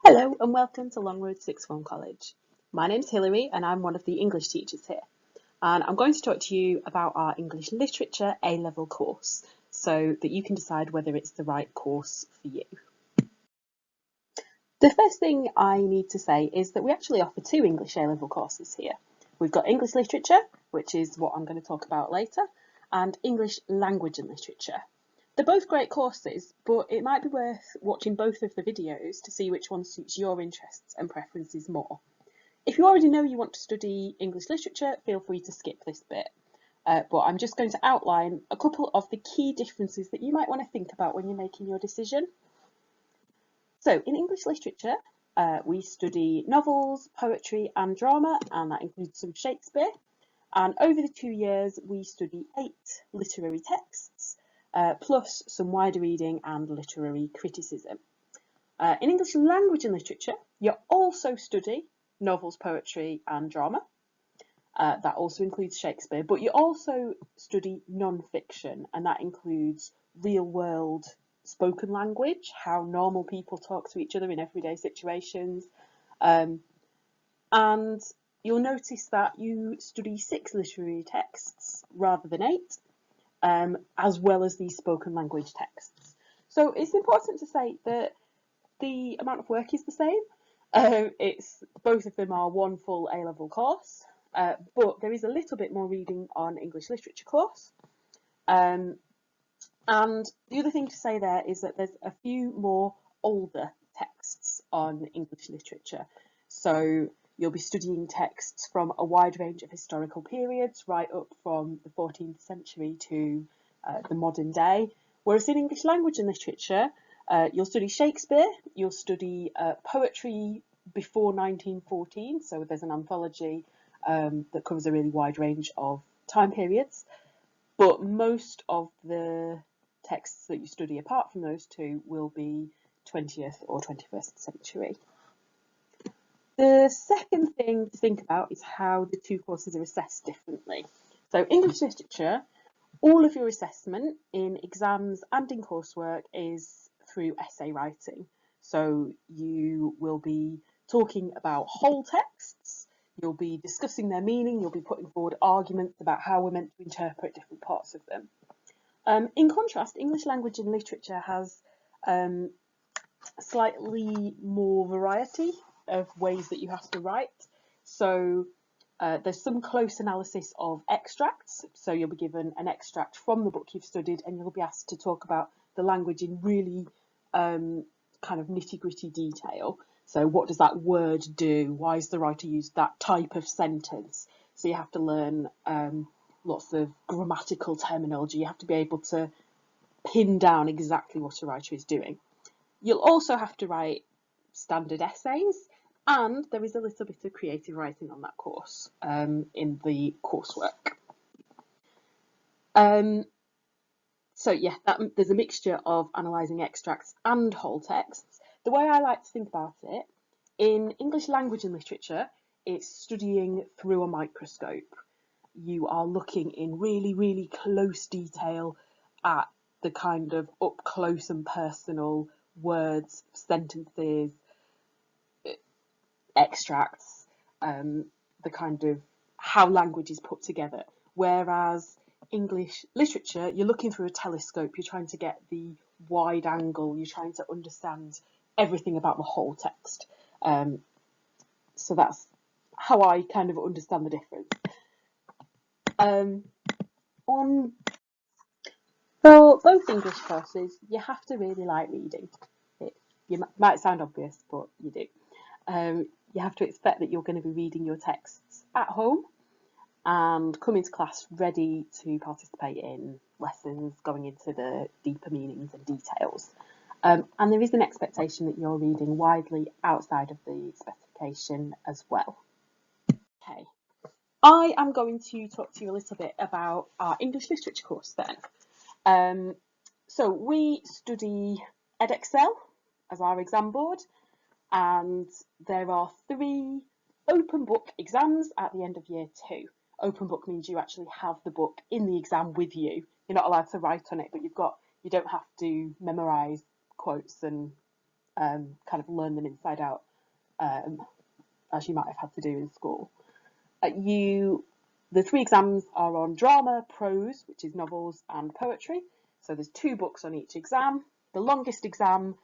Hello and welcome to Longroad Sixth Form College. My name's Hilary and I'm one of the English teachers here. And I'm going to talk to you about our English Literature A-level course so that you can decide whether it's the right course for you. The first thing I need to say is that we actually offer two English A-level courses here. We've got English Literature, which is what I'm going to talk about later, and English Language and Literature. They're both great courses, but it might be worth watching both of the videos to see which one suits your interests and preferences more. If you already know you want to study English literature, feel free to skip this bit. But I'm just going to outline a couple of the key differences that you might want to think about when you're making your decision. So in English literature, we study novels, poetry and drama, and that includes some Shakespeare. And over the 2 years, we study 8 literary texts, plus some wider reading and literary criticism. In English language and literature, you also study novels, poetry and drama. That also includes Shakespeare, but you also study non-fiction, and that includes real-world spoken language, how normal people talk to each other in everyday situations. And you'll notice that you study 6 literary texts rather than 8. As well as these spoken language texts. So it's important to say that the amount of work is the same. Both of them are one full A-level course, but there is a little bit more reading on English literature course. And the other thing to say there is that there's a few more older texts on English literature. So you'll be studying texts from a wide range of historical periods, right up from the 14th century to the modern day. Whereas in English language and literature, you'll study Shakespeare, you'll study poetry before 1914, so there's an anthology that covers a really wide range of time periods, but most of the texts that you study apart from those two will be 20th or 21st century. The second thing to think about is how the two courses are assessed differently. So English literature, all of your assessment in exams and in coursework is through essay writing. So you will be talking about whole texts, you'll be discussing their meaning, you'll be putting forward arguments about how we're meant to interpret different parts of them. In contrast, English language and literature has slightly more variety of ways that you have to write. So there's some close analysis of extracts. So you'll be given an extract from the book you've studied and you'll be asked to talk about the language in really kind of nitty-gritty detail. So what does that word do? Why has the writer used that type of sentence? So you have to learn lots of grammatical terminology. You have to be able to pin down exactly what a writer is doing. You'll also have to write standard essays, and there is a little bit of creative writing on that course in the coursework. So yeah, there's a mixture of analysing extracts and whole texts. The way I like to think about it, in English language and literature, it's studying through a microscope. You are looking in really, really close detail at the kind of up close and personal words, sentences, extracts, the kind of how language is put together. Whereas English literature, you're looking through a telescope, you're trying to get the wide angle, you're trying to understand everything about the whole text. So that's how I kind of understand the difference. For both English courses, you have to really like reading. You might sound obvious, but you do. You have to expect that you're going to be reading your texts at home and come into class ready to participate in lessons, going into the deeper meanings and details. And there is an expectation that you're reading widely outside of the specification as well. Okay, I am going to talk to you a little bit about our English literature course then. So we study Edexcel as our exam board, and there are 3 open book exams at the end of year 2. Open book means you actually have the book in the exam with you. You're not allowed to write on it, but you don't have to memorise quotes and kind of learn them inside out, as you might have had to do in school. The 3 exams are on drama, prose, which is novels, and poetry. So there's 2 books on each exam. The longest exam,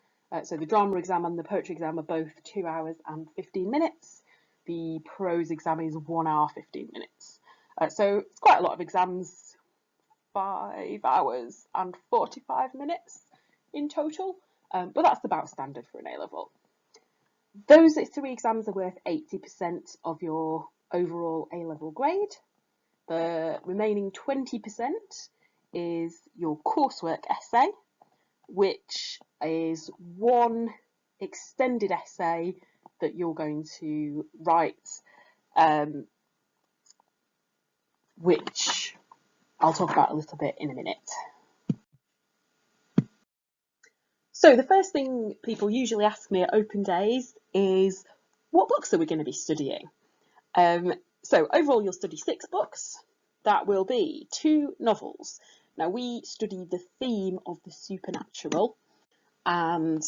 so the drama exam and the poetry exam, are both 2 hours and 15 minutes. The prose exam is 1 hour 15 minutes. So it's quite a lot of exams, 5 hours and 45 minutes in total, but that's about standard for an A-level. Those 3 exams are worth 80% of your overall A-level grade. The remaining 20% is your coursework essay, which is one extended essay that you're going to write, which I'll talk about a little bit in a minute. So the first thing people usually ask me at open days is, what books are we going to be studying? So overall you'll study 6 books. That will be 2 novels. Now we study the theme of the supernatural, and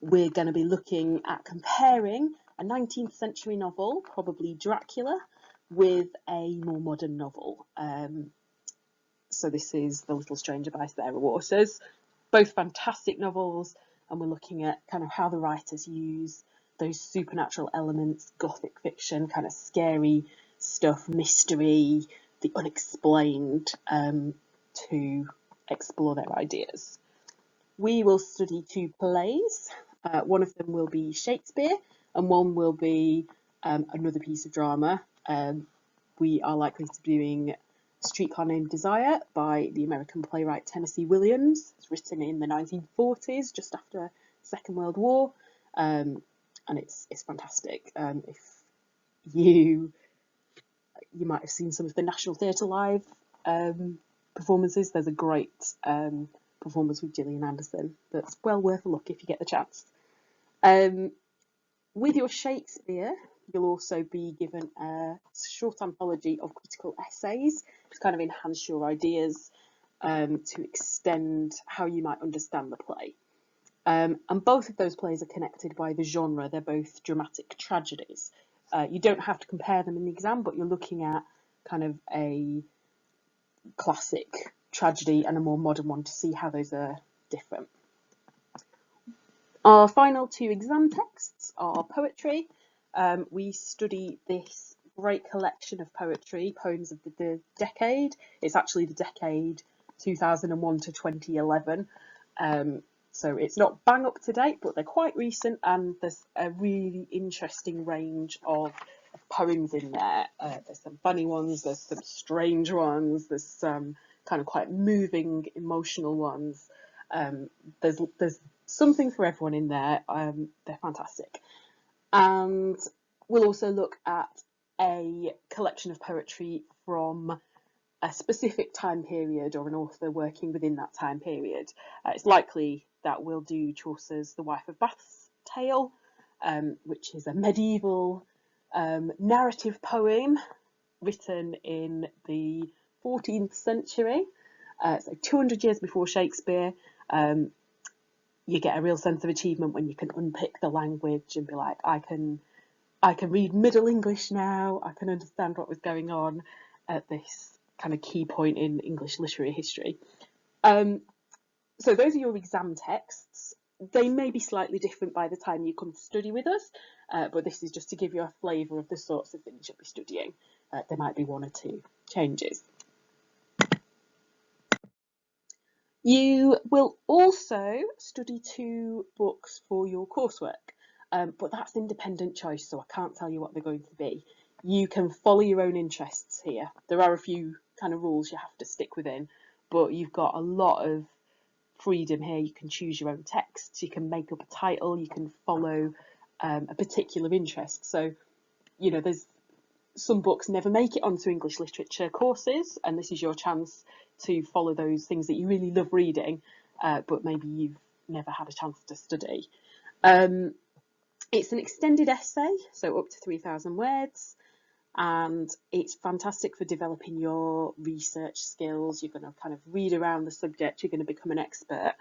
we're going to be looking at comparing a 19th century novel, probably Dracula, with a more modern novel. So this is The Little Stranger by Sarah Waters. Both fantastic novels, and we're looking at kind of how the writers use those supernatural elements, gothic fiction, kind of scary stuff, mystery, the unexplained, to explore their ideas. We will study 2 plays. One of them will be Shakespeare, and one will be another piece of drama. We are likely to be doing Streetcar Named Desire by the American playwright Tennessee Williams. It's written in the 1940s, just after the Second World War, and it's fantastic. If you might have seen some of the National Theatre Live performances, there's a great performance with Gillian Anderson that's well worth a look if you get the chance. With your Shakespeare, you'll also be given a short anthology of critical essays to kind of enhance your ideas, to extend how you might understand the play. And both of those plays are connected by the genre. They're both dramatic tragedies. You don't have to compare them in the exam, but you're looking at kind of a classic tragedy and a more modern one to see how those are different. Our final 2 exam texts are poetry. We study this great collection of poetry, Poems of the Decade. It's actually the decade 2001 to 2011. So it's not bang up to date, but they're quite recent, and there's a really interesting range of poems in there. There's some funny ones, there's some strange ones, there's some kind of quite moving, emotional ones. There's something for everyone in there. They're fantastic. And we'll also look at a collection of poetry from a specific time period or an author working within that time period. It's likely that we'll do Chaucer's The Wife of Bath's Tale, which is a medieval narrative poem written in the 14th century, so 200 years before Shakespeare. You get a real sense of achievement when you can unpick the language and be like, I can read Middle English now, I can understand what was going on at this kind of key point in English literary history. So those are your exam texts. They may be slightly different by the time you come to study with us, but this is just to give you a flavour of the sorts of things you'll be studying. There might be 1 or 2 changes. You will also study 2 books for your coursework, but that's independent choice, so I can't tell you what they're going to be. You can follow your own interests here. There are a few kind of rules you have to stick within, but you've got a lot of freedom here. You can choose your own texts, you can make up a title, you can follow a particular interest. So, you know, there's some books never make it onto English literature courses, and this is your chance to follow those things that you really love reading, but maybe you've never had a chance to study. It's an extended essay, so up to 3,000 words, and it's fantastic for developing your research skills. You're going to kind of read around the subject, you're going to become an expert.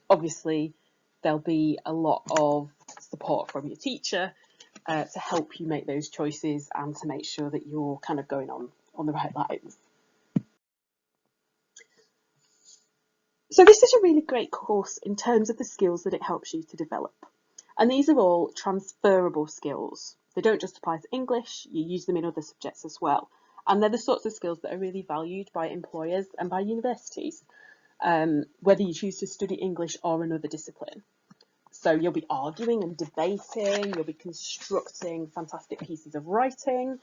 Obviously, there'll be a lot of support from your teacher to help you make those choices and to make sure that you're kind of going on the right lines. So this is a really great course in terms of the skills that it helps you to develop. And these are all transferable skills. They don't just apply to English, you use them in other subjects as well. And they're the sorts of skills that are really valued by employers and by universities, whether you choose to study English or another discipline. So you'll be arguing and debating, you'll be constructing fantastic pieces of writing,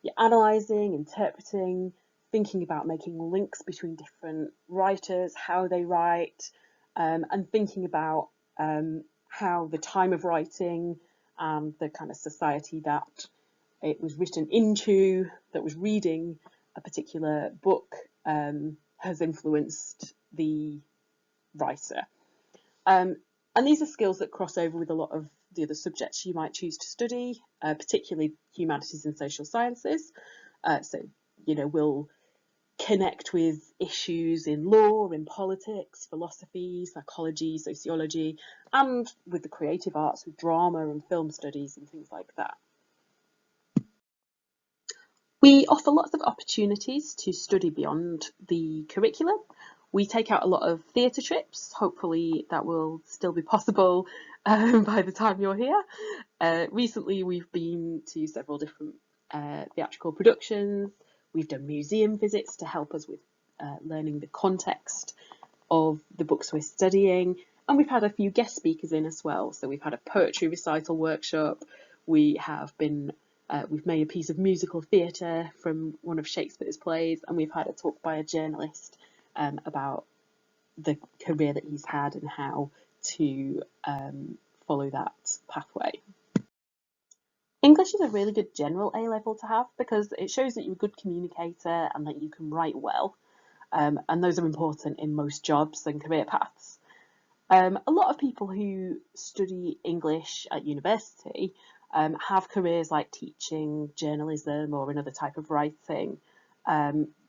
you're analysing, interpreting, thinking about making links between different writers, how they write, and thinking about how the time of writing and the kind of society that it was written into, that was reading a particular book, has influenced the writer. And these are skills that cross over with a lot of the other subjects you might choose to study, particularly humanities and social sciences. So, we'll connect with issues in law, in politics, philosophy, psychology, sociology, and with the creative arts, with drama and film studies and things like that. We offer lots of opportunities to study beyond the curriculum. We take out a lot of theatre trips. Hopefully that will still be possible by the time you're here. Recently we've been to several different theatrical productions. We've done museum visits to help us with learning the context of the books we're studying. And we've had a few guest speakers in as well. So we've had a poetry recital workshop. We've made a piece of musical theatre from one of Shakespeare's plays, and we've had a talk by a journalist about the career that he's had and how to follow that pathway. English is a really good general A-level to have because it shows that you're a good communicator and that you can write well, and those are important in most jobs and career paths. A lot of people who study English at university have careers like teaching, journalism, or another type of writing,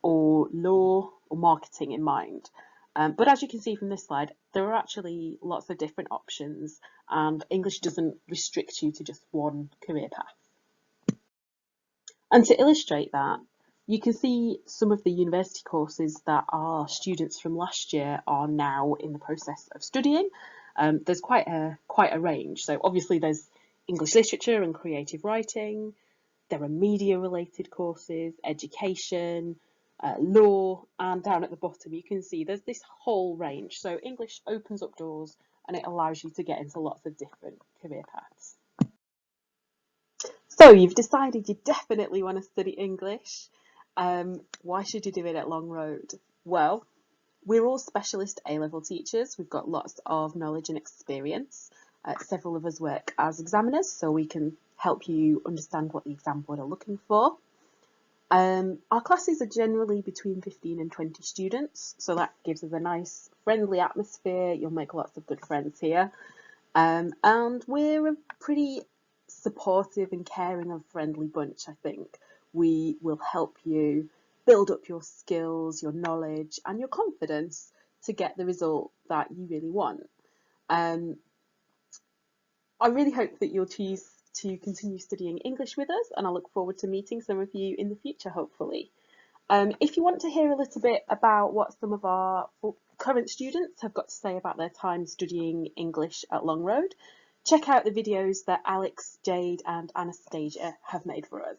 or law or marketing in mind. But as you can see from this slide, there are actually lots of different options, and English doesn't restrict you to just one career path. And to illustrate that, you can see some of the university courses that our students from last year are now in the process of studying. There's quite a range. So obviously there's English literature and creative writing. There are media related courses, education, law, and down at the bottom you can see there's this whole range. So English opens up doors and it allows you to get into lots of different career paths. So you've decided you definitely want to study English. Why should you do it at Long Road? Well, we're all specialist A-level teachers. We've got lots of knowledge and experience. Several of us work as examiners, so we can help you understand what the exam board are looking for. Our classes are generally between 15 and 20 students, so that gives us a nice friendly atmosphere. You'll make lots of good friends here. And we're a pretty supportive and caring and friendly bunch, I think. We will help you build up your skills, your knowledge, and your confidence to get the result that you really want. I really hope that you'll choose to continue studying English with us, and I look forward to meeting some of you in the future, hopefully. If you want to hear a little bit about what some of our current students have got to say about their time studying English at Long Road, check out the videos that Alex, Jade, and Anastasia have made for us.